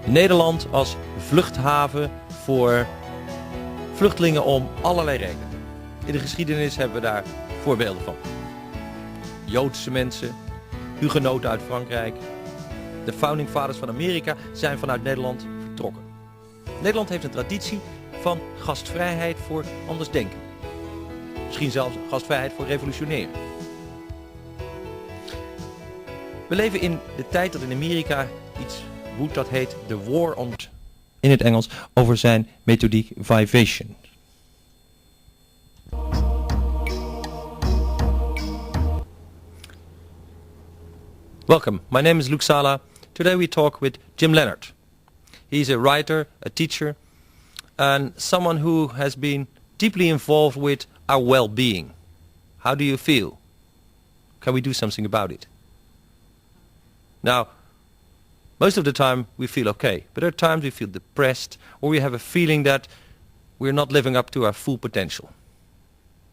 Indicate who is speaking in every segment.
Speaker 1: Nederland als vluchthaven voor vluchtelingen om allerlei redenen. In de geschiedenis hebben we daar voorbeelden van. Joodse mensen, hugenoten uit Frankrijk. De founding fathers van Amerika zijn vanuit Nederland vertrokken. Nederland heeft een traditie van gastvrijheid voor andersdenken. Misschien zelfs gastvrijheid voor revolutionairen. We leven in de tijd dat in Amerika iets woedt dat heet The War on... in het Engels over zijn methodiek Vivation. Welcome, my name is Luke Sala. Today we talk with Jim Leonard. He's a writer, a teacher, and someone who has been deeply involved with our well-being. How do you feel? Can we do something about it? Now, most of the time we feel okay, but there are times we feel depressed or we have a feeling that we're not living up to our full potential.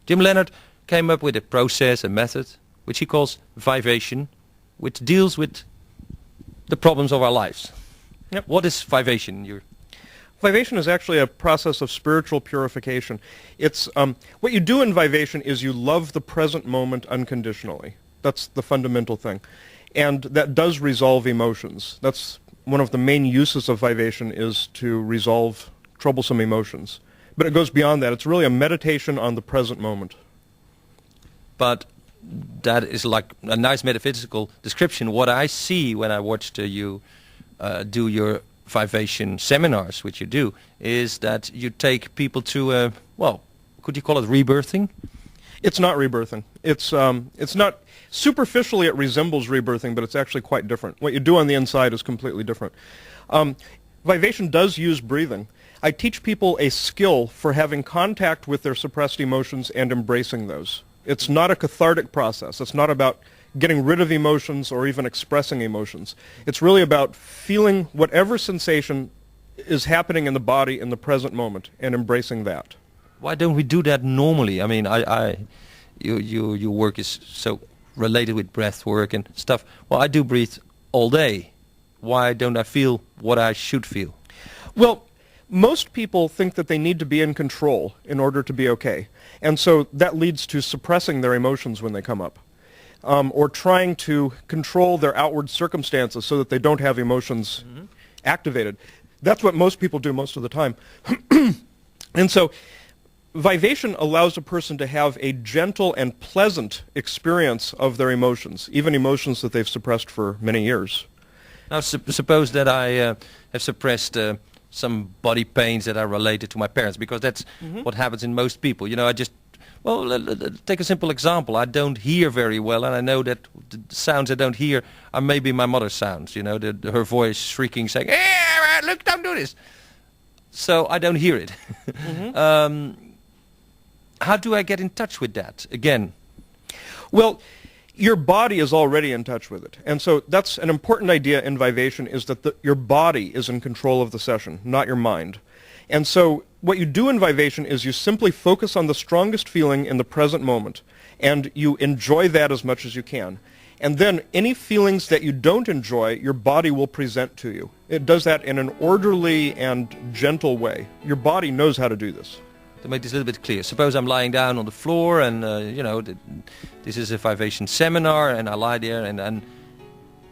Speaker 1: Jim Leonard came up with a process, a method, which he calls Vivation, which deals with the problems of our lives.
Speaker 2: Yep.
Speaker 1: What is Vivation?
Speaker 2: Vivation is actually a process of spiritual purification. It's what you do in Vivation is you love the present moment unconditionally. That's the fundamental thing. And that does resolve emotions. That's one of the main uses of Vivation, is to resolve troublesome emotions. But it goes beyond that. It's really a meditation on the present moment.
Speaker 1: But that is like a nice metaphysical description. What I see when I watched you do your Vivation seminars, which you do, is that you take people to, well, could you call it rebirthing?
Speaker 2: It's not rebirthing. It's not, superficially it resembles rebirthing, but it's actually quite different. What you do on the inside is completely different. Vivation does use breathing. I teach people a skill for having contact with their suppressed emotions and embracing those. It's not a cathartic process. It's not about getting rid of emotions or even expressing emotions. It's really about feeling whatever sensation is happening in the body in the present moment and embracing that.
Speaker 1: Why don't we do that normally? I mean, your work is so related with breath work and stuff. Well, I do breathe all day. Why don't I feel what I should feel?
Speaker 2: Well, most people think that they need to be in control in order to be okay. And so that leads to suppressing their emotions when they come up. Or trying to control their outward circumstances so that they don't have emotions activated. That's what most people do most of the time. And so Vivation allows a person to have a gentle and pleasant experience of their emotions, even emotions that they've suppressed for many years.
Speaker 1: Now, suppose that I have suppressed some body pains that are related to my parents, because that's what happens in most people. You know, take a simple example. I don't hear very well, and I know that the sounds I don't hear are maybe my mother's sounds. You know, her voice shrieking, saying, "Hey, look, don't do this." So I don't hear it. How do I get in touch with that again?
Speaker 2: Well, your body is already in touch with it. And so that's an important idea in Vivation, is that your body is in control of the session, not your mind. And so what you do in Vivation is you simply focus on the strongest feeling in the present moment, and you enjoy that as much as you can. And then any feelings that you don't enjoy, your body will present to you. It does that in an orderly and gentle way. Your body knows how to do this.
Speaker 1: To make this a little bit clear, suppose I'm lying down on the floor and, this is a Vivation seminar and I lie there and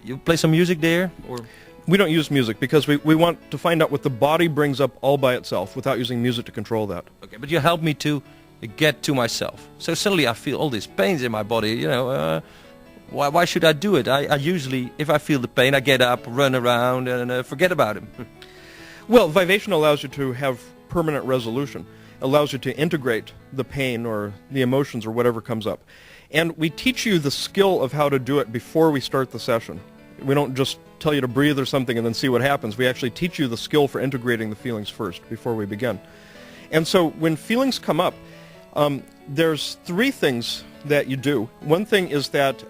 Speaker 1: you play some music there? Or
Speaker 2: we don't use music because we want to find out what the body brings up all by itself without using music to control that.
Speaker 1: Okay, but you help me to get to myself. So suddenly I feel all these pains in my body, why should I do it? I usually, if I feel the pain, I get up, run around and forget about it.
Speaker 2: Well, Vivation allows you to have permanent resolution. Allows you to integrate the pain or the emotions or whatever comes up. And we teach you the skill of how to do it before we start the session. We don't just tell you to breathe or something and then see what happens. We actually teach you the skill for integrating the feelings first before we begin. And so when feelings come up, there's three things that you do. One thing is that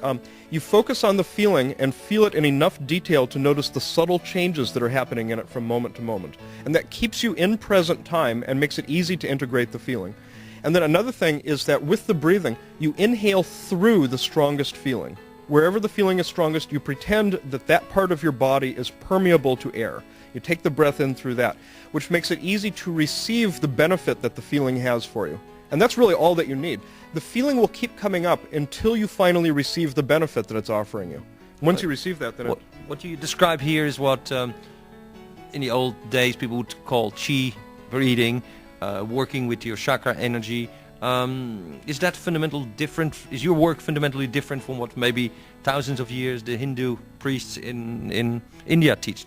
Speaker 2: you focus on the feeling and feel it in enough detail to notice the subtle changes that are happening in it from moment to moment. And that keeps you in present time and makes it easy to integrate the feeling. And then another thing is that with the breathing, you inhale through the strongest feeling. Wherever the feeling is strongest, you pretend that that part of your body is permeable to air. You take the breath in through that, which makes it easy to receive the benefit that the feeling has for you. And that's really all that you need. The feeling will keep coming up until you finally receive the benefit that it's offering you. Once you receive that, then
Speaker 1: what you describe here is what in the old days people would call chi breathing, working with your chakra energy. Is that fundamental different? Is your work fundamentally different from what maybe thousands of years the Hindu priests in India teach?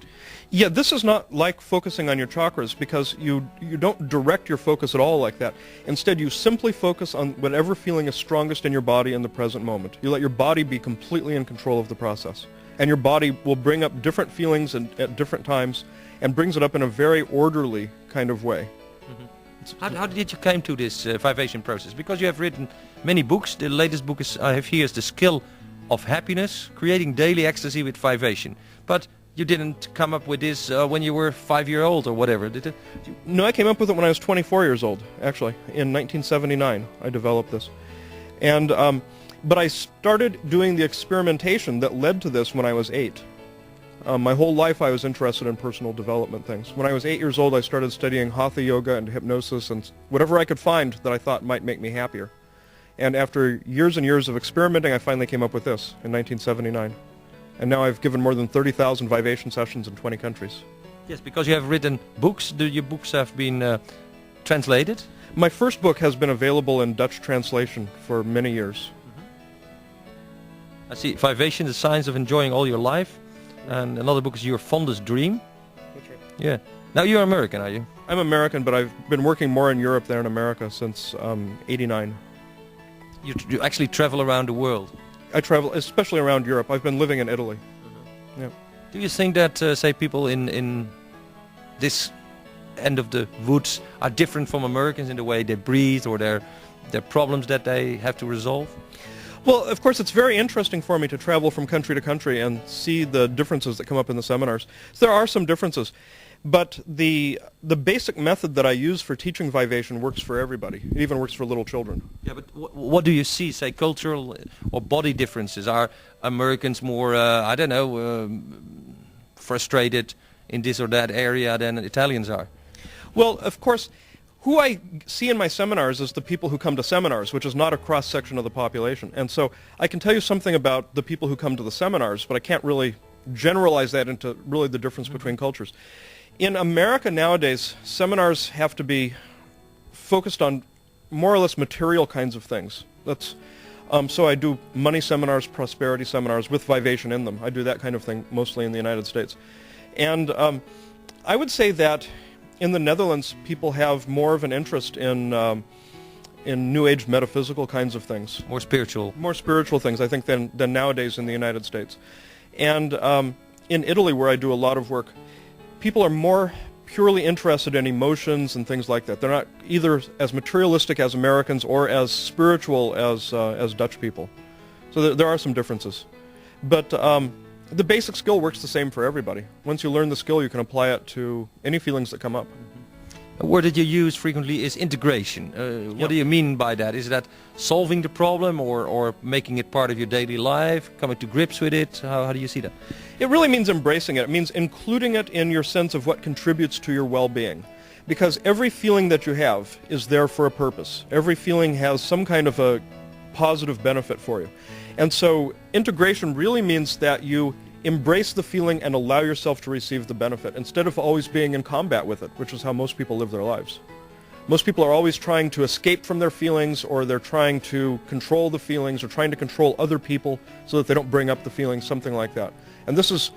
Speaker 2: Yeah, this is not like focusing on your chakras, because you don't direct your focus at all like that. Instead, you simply focus on whatever feeling is strongest in your body in the present moment. You let your body be completely in control of the process. And your body will bring up different feelings at different times and brings it up in a very orderly kind of way.
Speaker 1: Mm-hmm. How did you come to this Vivation process? Because you have written many books. The latest book I have here is The Skill of Happiness, Creating Daily Ecstasy with Vivation. But you didn't come up with this when you were 5 years old or whatever, did it?
Speaker 2: No, I came up with it when I was 24 years old, actually. In 1979, I developed this. And but I started doing the experimentation that led to this when I was 8. My whole life I was interested in personal development things. When I was 8 years old, I started studying Hatha yoga and hypnosis and whatever I could find that I thought might make me happier. And after years and years of experimenting, I finally came up with this in 1979. And now I've given more than 30,000 Vivation sessions in 20 countries.
Speaker 1: Yes, because you have written books. Your books have been translated?
Speaker 2: My first book has been available in Dutch translation for many years.
Speaker 1: I see. Vivation, The Science of Enjoying All Your Life. And another book is Your Fondest Dream.
Speaker 2: That's right.
Speaker 1: Yeah. Now you're American, are you?
Speaker 2: I'm American, but I've been working more in Europe than in America since '89.
Speaker 1: You actually travel around the world?
Speaker 2: I travel, especially around Europe. I've been living in Italy. Mm-hmm. Yeah.
Speaker 1: Do you think that, say, people in this end of the woods are different from Americans in the way they breathe or their problems that they have to resolve?
Speaker 2: Well, of course, it's very interesting for me to travel from country to country and see the differences that come up in the seminars. So there are some differences, but the basic method that I use for teaching Vivation works for everybody. It even works for little children.
Speaker 1: Yeah, but what do you see, say, cultural or body differences? Are Americans more, I don't know, frustrated in this or that area than Italians are?
Speaker 2: Well, of course, who I see in my seminars is the people who come to seminars, which is not a cross-section of the population. And so I can tell you something about the people who come to the seminars, but I can't really generalize that into really the difference between cultures. In America nowadays, seminars have to be focused on more or less material kinds of things. So I do money seminars, prosperity seminars with Vivation in them. I do that kind of thing mostly in the United States. And I would say that in the Netherlands, people have more of an interest in New Age metaphysical kinds of things.
Speaker 1: More spiritual.
Speaker 2: More spiritual things, I think, than nowadays in the United States. And in Italy, where I do a lot of work, people are more purely interested in emotions and things like that. They're not either as materialistic as Americans or as spiritual as Dutch people. So there are some differences. But the basic skill works the same for everybody. Once you learn the skill, you can apply it to any feelings that come up.
Speaker 1: A word that you use frequently is integration. What do you mean by that? Is that solving the problem or making it part of your daily life, coming to grips with it? How do you see that?
Speaker 2: It really means embracing it. It means including it in your sense of what contributes to your well-being. Because every feeling that you have is there for a purpose. Every feeling has some kind of a positive benefit for you. And so integration really means that you embrace the feeling and allow yourself to receive the benefit instead of always being in combat with it, which is how most people live their lives. Most people are always trying to escape from their feelings, or they're trying to control the feelings, or trying to control other people so that they don't bring up the feelings, something like that. And this is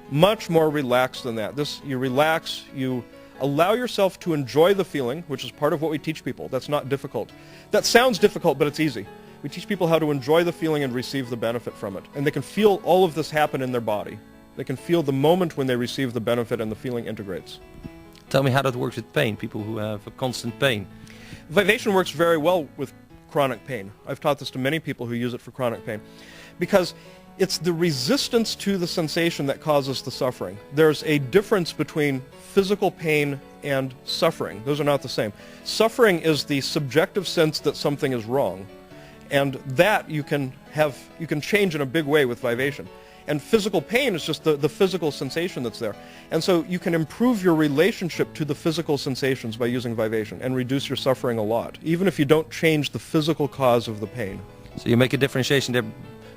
Speaker 2: much more relaxed than that. You relax, you allow yourself to enjoy the feeling, which is part of what we teach people. That's not difficult. That sounds difficult, but it's easy. We teach people how to enjoy the feeling and receive the benefit from it. And they can feel all of this happen in their body. They can feel the moment when they receive the benefit and the feeling integrates.
Speaker 1: Tell me how that works with pain, people who have a constant pain.
Speaker 2: Vivation works very well with chronic pain. I've taught this to many people who use it for chronic pain. Because it's the resistance to the sensation that causes the suffering. There's a difference between physical pain and suffering. Those are not the same. Suffering is the subjective sense that something is wrong. And that you can change in a big way with Vivation. And physical pain is just the physical sensation that's there. And so you can improve your relationship to the physical sensations by using Vivation and reduce your suffering a lot, even if you don't change the physical cause of the pain.
Speaker 1: So you make a differentiation there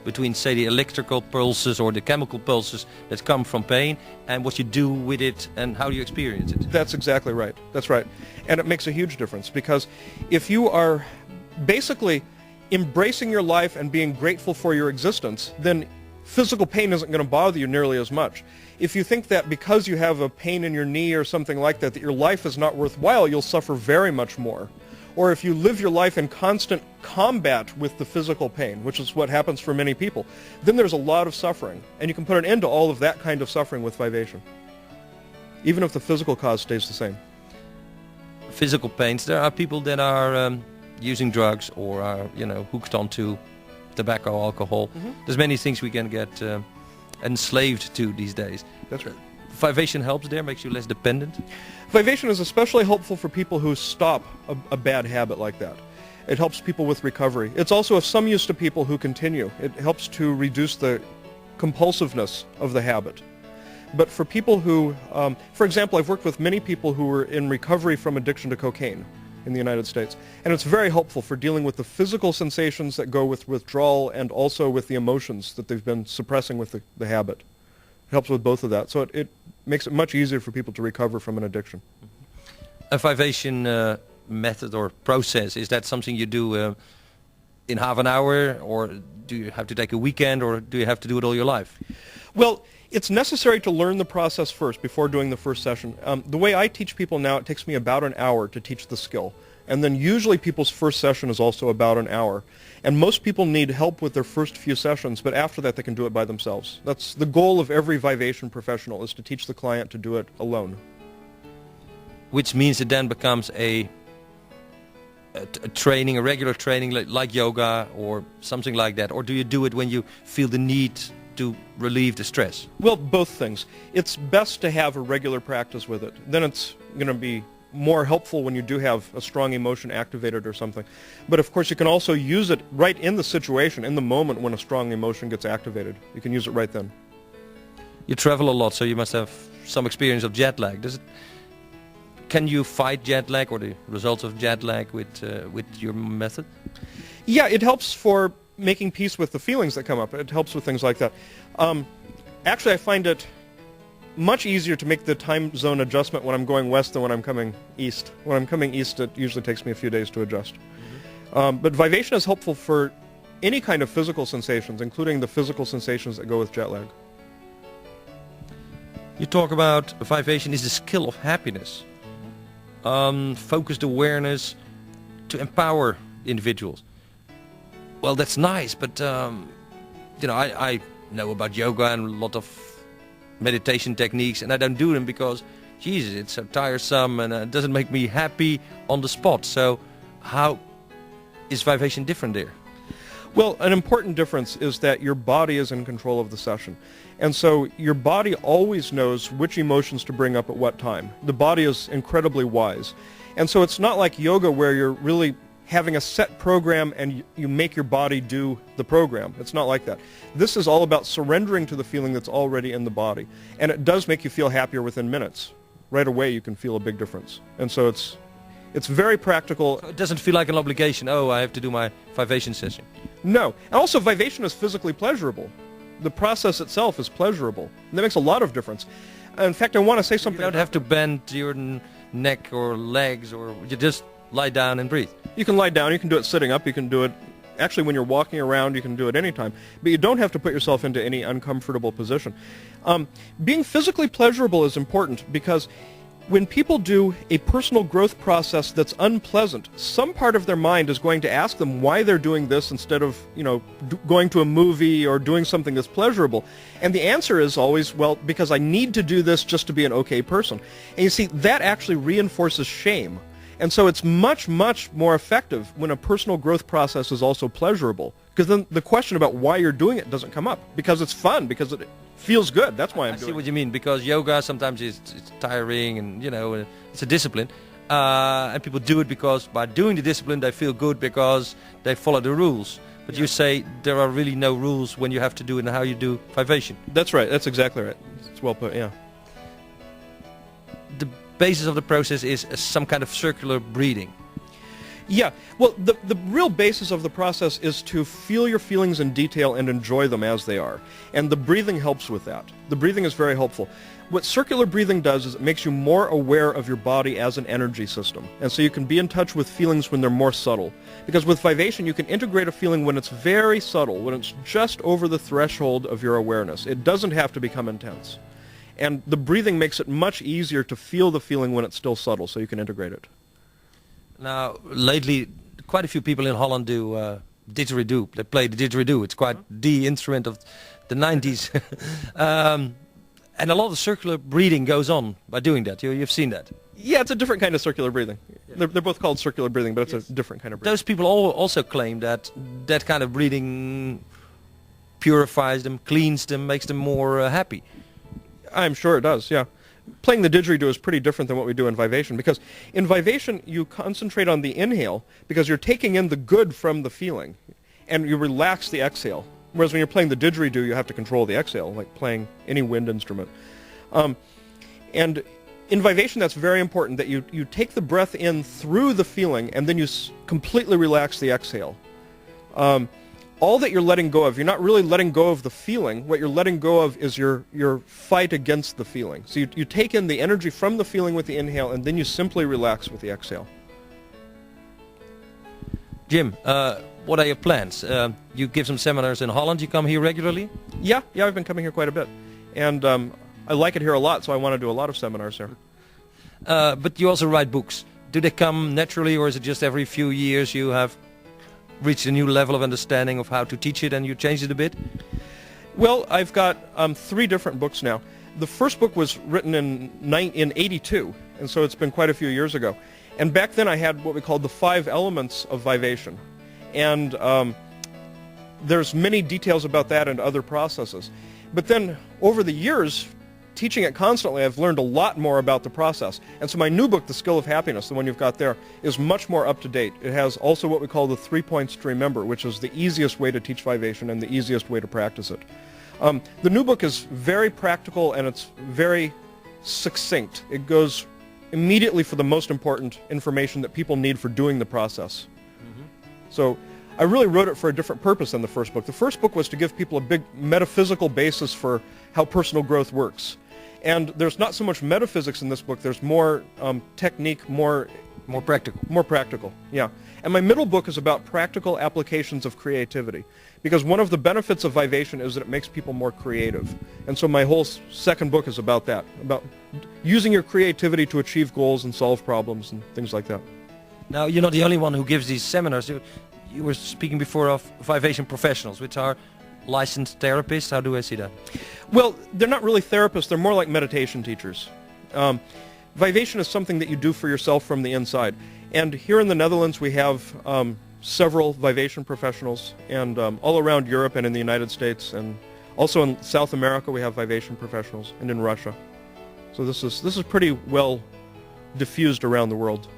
Speaker 1: between, say, the electrical pulses or the chemical pulses that come from pain and what you do with it and how you experience it.
Speaker 2: That's exactly right. That's right. And it makes a huge difference, because if you are basically embracing your life and being grateful for your existence, then physical pain isn't going to bother you nearly as much. If you think that because you have a pain in your knee or something like that, that your life is not worthwhile, you'll suffer very much more. Or if you live your life in constant combat with the physical pain, which is what happens for many people, then there's a lot of suffering. And you can put an end to all of that kind of suffering with Vivation, even if the physical cause stays the same.
Speaker 1: Physical pains, there are people that are using drugs or are, hooked onto tobacco, alcohol. There's many things we can get enslaved to these days.
Speaker 2: That's right.
Speaker 1: Vivation helps there, makes you less dependent.
Speaker 2: Vivation is especially helpful for people who stop a bad habit like that. It helps people with recovery. It's also of some use to people who continue. It helps to reduce the compulsiveness of the habit. But for people who, for example, I've worked with many people who were in recovery from addiction to cocaine in the United States. And it's very helpful for dealing with the physical sensations that go with withdrawal and also with the emotions that they've been suppressing with the habit. It helps with both of that. So it makes it much easier for people to recover from an addiction.
Speaker 1: A Vivation method or process, is that something you do in half an hour, or do you have to take a weekend, or do you have to do it all your life?
Speaker 2: Well, it's necessary to learn the process first before doing the first session. The way I teach people now, it takes me about an hour to teach the skill. And then usually people's first session is also about an hour. And most people need help with their first few sessions, but after that they can do it by themselves. That's the goal of every Vivation professional, is to teach the client to do it alone.
Speaker 1: Which means it then becomes a training, a regular training like yoga or something like that? Or do you do it when you feel the need to relieve the stress?
Speaker 2: Well, both things. It's best to have a regular practice with it. Then it's going to be more helpful when you do have a strong emotion activated or something. But of course you can also use it right in the situation, in the moment when a strong emotion gets activated. You can use it right then.
Speaker 1: You travel a lot, so you must have some experience of jet lag. Can you fight jet lag or the results of jet lag with your method?
Speaker 2: Yeah, it helps for making peace with the feelings that come up. It helps with things like that. Actually, I find it much easier to make the time zone adjustment when I'm going west than when I'm coming east. When I'm coming east, it usually takes me a few days to adjust. But Vivation is helpful for any kind of physical sensations, including the physical sensations that go with jet lag.
Speaker 1: You talk about Vivation is the skill of happiness. Focused awareness to empower individuals. Well, that's nice, but I know about yoga and a lot of meditation techniques, and I don't do them because, Jesus, it's so tiresome and it doesn't make me happy on the spot. So how is Vivation different there?
Speaker 2: Well, an important difference is that your body is in control of the session. And so your body always knows which emotions to bring up at what time. The body is incredibly wise. And so it's not like yoga where you're really having a set program and you make your body do the program. It's not like that. This is all about surrendering to the feeling that's already in the body. And it does make you feel happier within minutes. Right away you can feel a big difference. And so it's very practical.
Speaker 1: So it doesn't feel like an obligation. Oh, I have to do my Vivation session.
Speaker 2: No. And also Vivation is physically pleasurable. The process itself is pleasurable. And that makes a lot of difference. In fact, I want to say something.
Speaker 1: You don't have to bend your neck or legs, or you just lie down and breathe.
Speaker 2: You can lie down, you can do it sitting up, you can do it actually when you're walking around, you can do it anytime. But you don't have to put yourself into any uncomfortable position. Being physically pleasurable is important because when people do a personal growth process that's unpleasant, some part of their mind is going to ask them why they're doing this instead of, going to a movie or doing something that's pleasurable. And the answer is always, well, because I need to do this just to be an okay person. And you see, that actually reinforces shame. And so it's much, much more effective when a personal growth process is also pleasurable. Because then the question about why you're doing it doesn't come up. Because it's fun, because it feels good. That's why I'm doing it.
Speaker 1: I see what you mean, because yoga sometimes it's tiring and, it's a discipline. and people do it because by doing the discipline they feel good because they follow the rules. But you say there are really no rules when you have to do it and how you do Vivation.
Speaker 2: That's right. That's exactly right. It's well put, yeah.
Speaker 1: The basis of the process is some kind of circular breathing.
Speaker 2: Yeah, well, the real basis of the process is to feel your feelings in detail and enjoy them as they are. And the breathing helps with that. The breathing is very helpful. What circular breathing does is it makes you more aware of your body as an energy system. And so you can be in touch with feelings when they're more subtle. Because with Vivation, you can integrate a feeling when it's very subtle, when it's just over the threshold of your awareness. It doesn't have to become intense. And the breathing makes it much easier to feel the feeling when it's still subtle, so you can integrate it.
Speaker 1: Now, lately, quite a few people in Holland do didgeridoo. They play the didgeridoo. It's quite the instrument of the 90s. And a lot of circular breathing goes on by doing that. You've seen that.
Speaker 2: Yeah, it's a different kind of circular breathing. Yeah. They're both called circular breathing, but it's a different kind of breathing.
Speaker 1: Those people also claim that that kind of breathing purifies them, cleans them, makes them more happy.
Speaker 2: I'm sure it does, yeah. Playing the didgeridoo is pretty different than what we do in Vivation, because in Vivation you concentrate on the inhale because you're taking in the good from the feeling, and you relax the exhale. Whereas when you're playing the didgeridoo, you have to control the exhale, like playing any wind instrument. And in Vivation, that's very important, that you take the breath in through the feeling, and then you completely relax the exhale. All that you're letting go of, you're not really letting go of the feeling. What you're letting go of is your fight against the feeling. So you take in the energy from the feeling with the inhale, and then you simply relax with the exhale.
Speaker 1: Jim, what are your plans? You give some seminars in Holland. You come here regularly?
Speaker 2: Yeah, I've been coming here quite a bit. And I like it here a lot, so I want to do a lot of seminars here.
Speaker 1: But you also write books. Do they come naturally, or is it just every few years you have reached a new level of understanding of how to teach it and you changed it a bit?
Speaker 2: Well, I've got 3 different books now. The first book was written in 82, and so it's been quite a few years ago. And back then I had what we called the 5 elements of Vivation. And there's many details about that and other processes. But then over the years, teaching it constantly, I've learned a lot more about the process. And so my new book, The Skill of Happiness, the one you've got there, is much more up to date. It has also what we call the 3 points to remember, which is the easiest way to teach Vivation and the easiest way to practice it. The new book is very practical and it's very succinct. It goes immediately for the most important information that people need for doing the process. So I really wrote it for a different purpose than the first book. The first book was to give people a big metaphysical basis for how personal growth works. And there's not so much metaphysics in this book. There's more technique, more
Speaker 1: practical.
Speaker 2: More practical, yeah. And my middle book is about practical applications of creativity. Because one of the benefits of Vivation is that it makes people more creative. And so my whole second book is about that, about using your creativity to achieve goals and solve problems and things like that.
Speaker 1: Now, you're not the only one who gives these seminars. You were speaking before of Vivation professionals, which are licensed therapists. How do I see that?
Speaker 2: Well, they're not really therapists. They're more like meditation teachers. Vivation is something that you do for yourself from the inside. And here in the Netherlands, we have several Vivation professionals, and all around Europe and in the United States, and also in South America, we have Vivation professionals, and in Russia. So this is pretty well diffused around the world.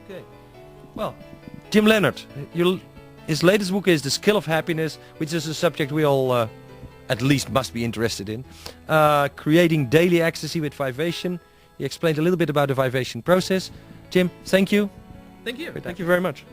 Speaker 1: Okay. Well, Jim Leonard, his latest book is The Skill of Happiness, which is a subject we all at least must be interested in. Creating daily ecstasy with Vivation. He explained a little bit about the Vivation process. Jim, thank you.
Speaker 2: Thank you. Thank you very much.